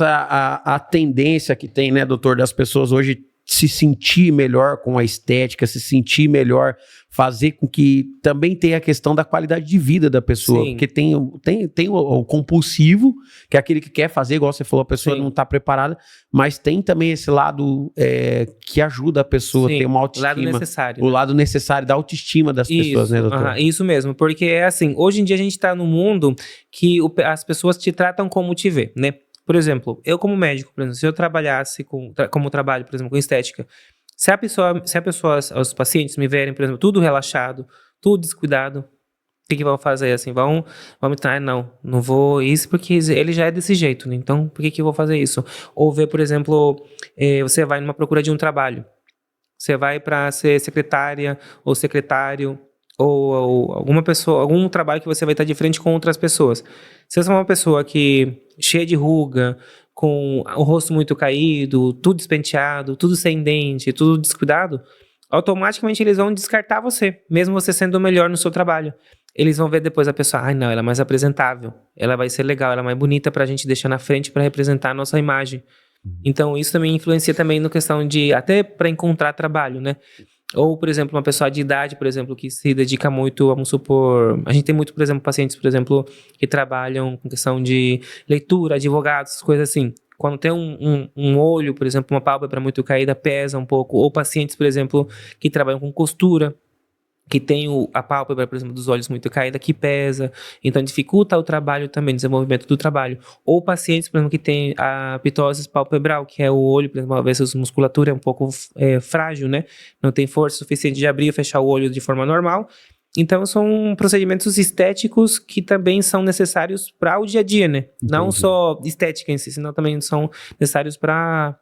a tendência que tem, né, doutor, das pessoas hoje se sentir melhor com a estética, se sentir melhor, fazer com que também tenha a questão da qualidade de vida da pessoa. Sim. Porque tem o compulsivo, que é aquele que quer fazer, igual você falou, a pessoa Sim. não está preparada, mas tem também esse lado que ajuda a pessoa a ter uma autoestima. O lado necessário. O lado necessário da autoestima das pessoas, né, doutor? Isso mesmo, porque é assim, hoje em dia a gente está num mundo que as pessoas te tratam como te vê, né? Por exemplo, eu como médico, por exemplo, se eu trabalhasse como trabalho, por exemplo, com estética, se a pessoa, os pacientes me verem, por exemplo, tudo relaxado, tudo descuidado, o que vão fazer assim? Vão me tratar, não vou isso porque ele já é desse jeito, né? Então por que eu vou fazer isso? Ou ver, por exemplo, você vai numa procura de um trabalho, você vai para ser secretária ou secretário, ou alguma pessoa, algum trabalho que você vai estar de frente com outras pessoas. Se você é uma pessoa que cheia de ruga, com o rosto muito caído, tudo despenteado, tudo sem dente, tudo descuidado, automaticamente eles vão descartar você, mesmo você sendo o melhor no seu trabalho. Eles vão ver depois a pessoa, não, ela é mais apresentável, ela vai ser legal, ela é mais bonita pra gente deixar na frente para representar a nossa imagem. Então isso também influencia também na questão de, até para encontrar trabalho, né? Ou, por exemplo, uma pessoa de idade, por exemplo, que se dedica muito, vamos supor... A gente tem muito, por exemplo, pacientes, por exemplo, que trabalham com questão de leitura, advogados, coisas assim. Quando tem um olho, por exemplo, uma pálpebra muito caída, pesa um pouco. Ou pacientes, por exemplo, que trabalham com costura, que tem a pálpebra, por exemplo, dos olhos muito caída, que pesa. Então, dificulta o trabalho também, o desenvolvimento do trabalho. Ou pacientes, por exemplo, que tem a pitose palpebral, que é o olho, por exemplo, às vezes a musculatura é um pouco frágil, né? Não tem força suficiente de abrir e fechar o olho de forma normal. Então, são procedimentos estéticos que também são necessários para o dia a dia, né? Entendi. Não só estética em si, senão também são necessários para,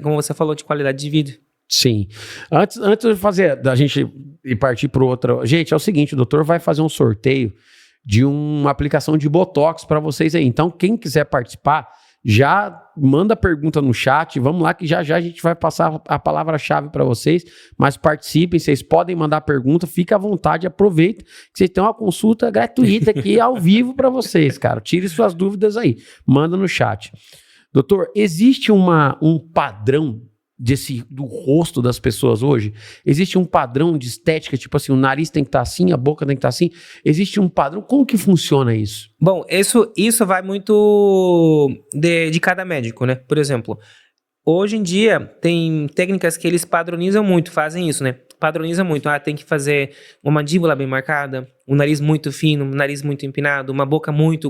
como você falou, de qualidade de vida. Sim. Antes da gente ir partir para outra... Gente, é o seguinte, o doutor vai fazer um sorteio de uma aplicação de Botox para vocês aí. Então, quem quiser participar, já manda pergunta no chat. Vamos lá que já a gente vai passar a palavra-chave para vocês. Mas participem, vocês podem mandar pergunta. Fique à vontade, aproveita que vocês têm uma consulta gratuita aqui ao vivo para vocês, cara. Tire suas dúvidas aí. Manda no chat. Doutor, existe um padrão do rosto das pessoas hoje? Existe um padrão de estética, tipo assim, o nariz tem que estar assim, a boca tem que estar assim? Existe um padrão? Como que funciona isso? Bom, isso vai muito de cada médico, né? Por exemplo, hoje em dia tem técnicas que eles padronizam muito, fazem isso, né? Padroniza muito. Tem que fazer uma mandíbula bem marcada, um nariz muito fino, um nariz muito empinado, uma boca muito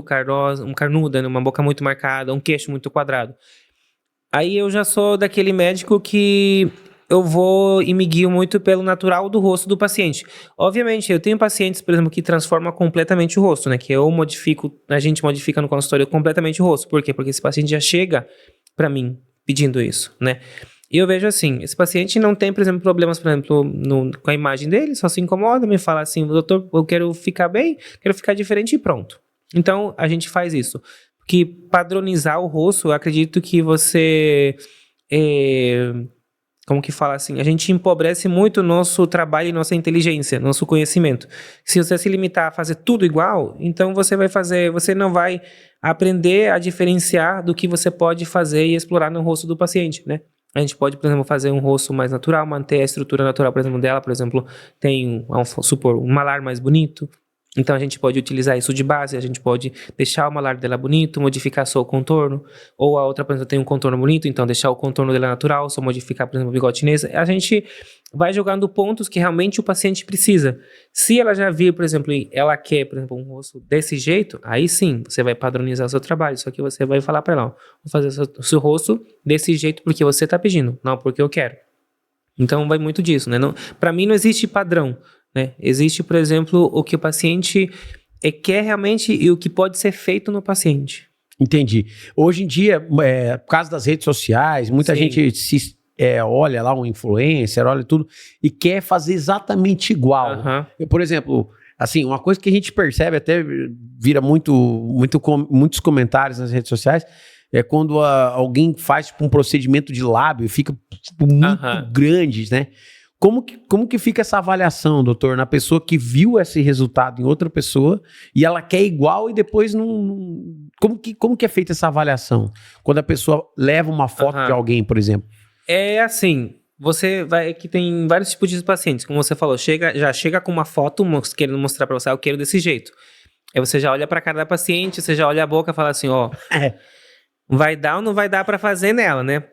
carnuda, né? Uma boca muito marcada, um queixo muito quadrado. Aí eu já sou daquele médico que eu vou e me guio muito pelo natural do rosto do paciente. Obviamente, eu tenho pacientes, por exemplo, que transformam completamente o rosto, né? Que a gente modifica no consultório completamente o rosto. Por quê? Porque esse paciente já chega para mim pedindo isso, né? E eu vejo assim, esse paciente não tem, por exemplo, problemas, por exemplo, com a imagem dele, só se incomoda, me fala assim, doutor, eu quero ficar bem, quero ficar diferente e pronto. Então, a gente faz isso. Que padronizar o rosto, eu acredito que você, como que fala assim, a gente empobrece muito o nosso trabalho e nossa inteligência, nosso conhecimento. Se você se limitar a fazer tudo igual, então você não vai aprender a diferenciar do que você pode fazer e explorar no rosto do paciente, né? A gente pode, por exemplo, fazer um rosto mais natural, manter a estrutura natural, por exemplo, dela, por exemplo, tem, vamos supor, um malar mais bonito. Então a gente pode utilizar isso de base, a gente pode deixar o malar dela bonito, modificar só o contorno, ou a outra, por exemplo, tem um contorno bonito, então deixar o contorno dela natural, só modificar, por exemplo, o bigode chinês. A gente vai jogando pontos que realmente o paciente precisa. Se ela já vir, por exemplo, ela quer, por exemplo, um rosto desse jeito, aí sim, você vai padronizar o seu trabalho, só que você vai falar para ela, vou fazer o seu rosto desse jeito porque você está pedindo, não porque eu quero. Então vai muito disso, né? Para mim não existe padrão, né? Existe, por exemplo, o que o paciente quer realmente e o que pode ser feito no paciente. Entendi. Hoje em dia, por causa das redes sociais, muita gente olha lá um influencer, olha tudo e quer fazer exatamente igual. Uhum. Por exemplo, assim, uma coisa que a gente percebe, até vira muitos comentários nas redes sociais, é quando alguém faz tipo, um procedimento de lábio e fica tipo, muito grande, né? Como que fica essa avaliação, doutor, na pessoa que viu esse resultado em outra pessoa e ela quer igual e depois não... Como que é feita essa avaliação? Quando a pessoa leva uma foto de alguém, por exemplo. É assim, você vai... que tem vários tipos de pacientes, como você falou, já chega com uma foto querendo mostrar pra você, eu quero desse jeito. Aí você já olha pra cara da paciente, você já olha a boca e fala assim, ó, vai dar ou não vai dar pra fazer nela, né?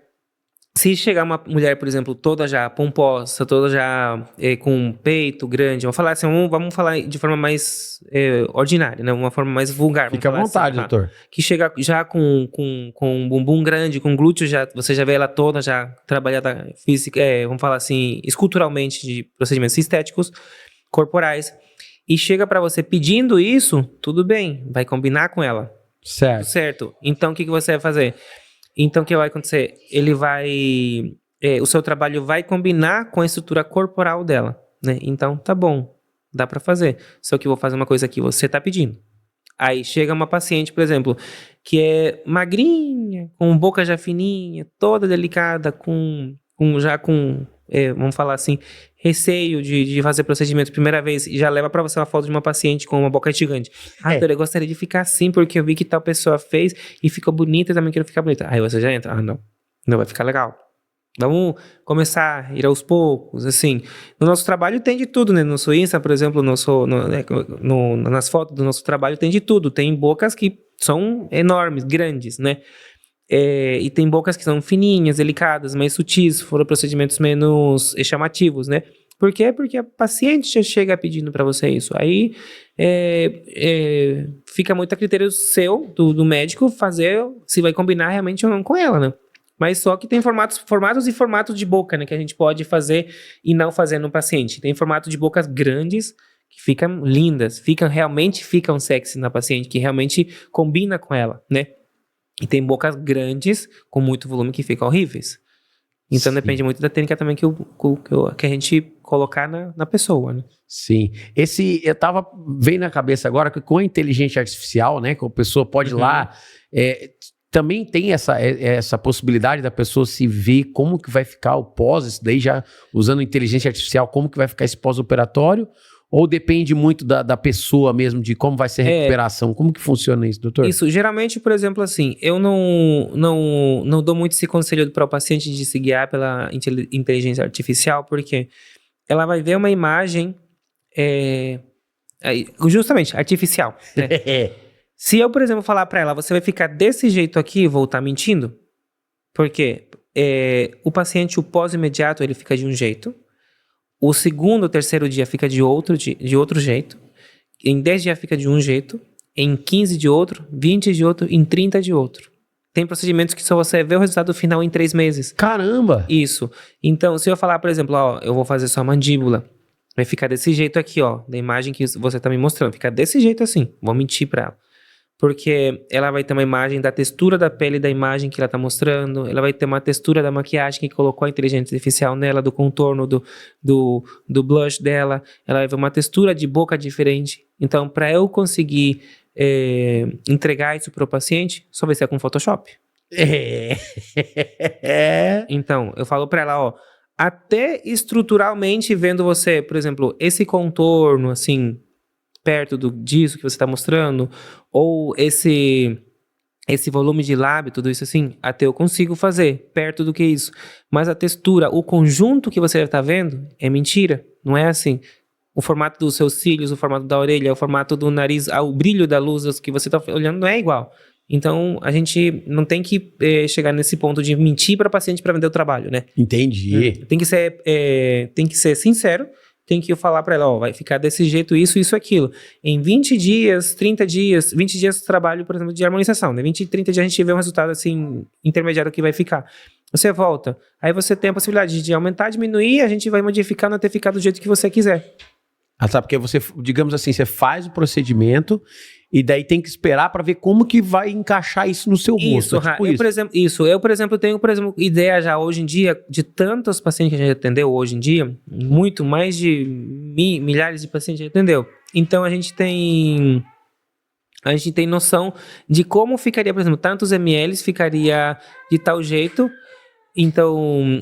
Se chegar uma mulher, por exemplo, toda já pomposa, toda já com peito grande, vamos falar assim, vamos falar de forma mais ordinária, né? Uma forma mais vulgar. Fica à vontade, assim, doutor. Que chega já com um bumbum grande, com glúteo, você já vê ela toda já trabalhada física, vamos falar assim, esculturalmente de procedimentos estéticos, corporais, e chega pra você pedindo isso, tudo bem, vai combinar com ela. Certo. Então, o que você vai fazer? Então, o que vai acontecer? O seu trabalho vai combinar com a estrutura corporal dela, né? Então, tá bom, dá pra fazer. Só que eu vou fazer uma coisa que você tá pedindo. Aí chega uma paciente, por exemplo, que é magrinha, com boca já fininha, toda delicada, vamos falar assim, receio de fazer procedimento primeira vez, e já leva pra você uma foto de uma paciente com uma boca gigante. Doutora, eu gostaria de ficar assim, porque eu vi que tal pessoa fez e ficou bonita, eu também quero ficar bonita. Aí você já entra, não vai ficar legal. Vamos começar a ir aos poucos, assim. No nosso trabalho tem de tudo, né? No nosso Insta, por exemplo, nas fotos do nosso trabalho tem de tudo. Tem bocas que são enormes, grandes, né? E tem bocas que são fininhas, delicadas, mais sutis, foram procedimentos menos chamativos, né? Por quê? Porque a paciente já chega pedindo para você isso. Aí fica muito a critério seu, do médico, fazer se vai combinar realmente ou não com ela, né? Mas só que tem formatos e formatos de boca, né? Que a gente pode fazer e não fazer no paciente. Tem formato de bocas grandes, que ficam lindas, ficam sexy na paciente, que realmente combina com ela, né? E tem bocas grandes, com muito volume, que ficam horríveis. Então, depende muito da técnica também que a gente colocar na pessoa, né? Sim. Veio na cabeça agora que com a inteligência artificial, né, que a pessoa pode ir lá, também tem essa possibilidade da pessoa se ver como que vai ficar o pós, isso daí já usando inteligência artificial, como que vai ficar esse pós-operatório? Ou depende muito da pessoa mesmo, de como vai ser a recuperação? Como que funciona isso, doutor? Isso, geralmente, por exemplo, assim, eu não dou muito esse conselho para o paciente de se guiar pela inteligência artificial, porque ela vai ver uma imagem justamente artificial, né? Se eu, por exemplo, falar para ela, você vai ficar desse jeito aqui, vou estar mentindo, porque o paciente, o pós-imediato, ele fica de um jeito. O segundo ou terceiro dia fica de outro jeito. Em 10 dias fica de um jeito. Em 15 de outro. 20 de outro. Em 30 de outro. Tem procedimentos que só você vê o resultado final em 3 meses. Caramba! Isso. Então, se eu falar, por exemplo, eu vou fazer sua mandíbula. Vai ficar desse jeito aqui, ó. Da imagem que você tá me mostrando. Fica desse jeito assim. Vou mentir pra ela. Porque ela vai ter uma imagem da textura da pele da imagem que ela tá mostrando, ela vai ter uma textura da maquiagem que colocou a inteligência artificial nela, do contorno, do blush dela, ela vai ver uma textura de boca diferente. Então, para eu conseguir entregar isso pro paciente, só vai ser com Photoshop. Então, eu falo para ela, até estruturalmente vendo você, por exemplo, esse contorno, assim, perto disso que você está mostrando, ou esse volume de lábio, tudo isso assim, até eu consigo fazer, perto do que isso. Mas a textura, o conjunto que você está vendo, é mentira, não é assim. O formato dos seus cílios, o formato da orelha, o formato do nariz, o brilho da luz que você está olhando não é igual. Então, a gente não tem que chegar nesse ponto de mentir para o paciente para vender o trabalho, né? Entendi. Tem que ser sincero. Tem que falar para ela, vai ficar desse jeito, isso, aquilo. Em 20 dias, 30 dias, 20 dias de trabalho, por exemplo, de harmonização, né? 20, 30 dias a gente vê um resultado, assim, intermediário que vai ficar. Você volta, aí você tem a possibilidade de aumentar, diminuir, a gente vai modificando até ficar do jeito que você quiser. Tá, porque você, digamos assim, você faz o procedimento e daí tem que esperar para ver como que vai encaixar isso no seu rosto. Eu, por exemplo, tenho, ideia já hoje em dia de tantos pacientes que a gente atendeu hoje em dia, muito mais de milhares de pacientes que a gente atendeu. Então, a gente tem noção de como ficaria, por exemplo, tantos ml ficaria de tal jeito. Então,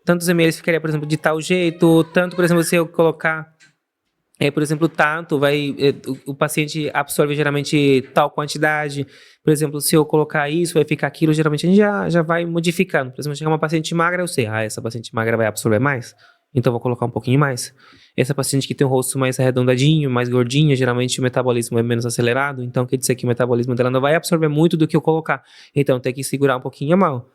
tantos ml ficaria, por exemplo, de tal jeito, tanto, por exemplo, se eu colocar, por exemplo, tanto, o paciente absorve geralmente tal quantidade, por exemplo, se eu colocar isso, vai ficar aquilo, geralmente a gente já vai modificando. Por exemplo, chegar uma paciente magra, eu sei, essa paciente magra vai absorver mais, então vou colocar um pouquinho mais. Essa paciente que tem o rosto mais arredondadinho, mais gordinha, geralmente o metabolismo é menos acelerado, então quer dizer que o metabolismo dela não vai absorver muito do que eu colocar. Então tem que segurar um pouquinho a mão.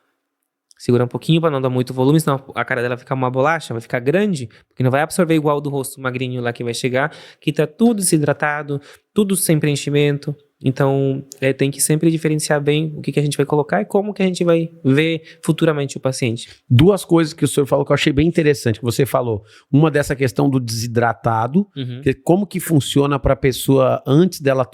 Segurar um pouquinho para não dar muito volume, senão a cara dela fica uma bolacha, vai ficar grande, porque não vai absorver igual do rosto magrinho lá que vai chegar, que tá tudo desidratado, tudo sem preenchimento. Então, tem que sempre diferenciar bem o que a gente vai colocar e como que a gente vai ver futuramente o paciente. Duas coisas que o senhor falou que eu achei bem interessante, que você falou. Uma dessa questão do desidratado, como que funciona para a pessoa antes dela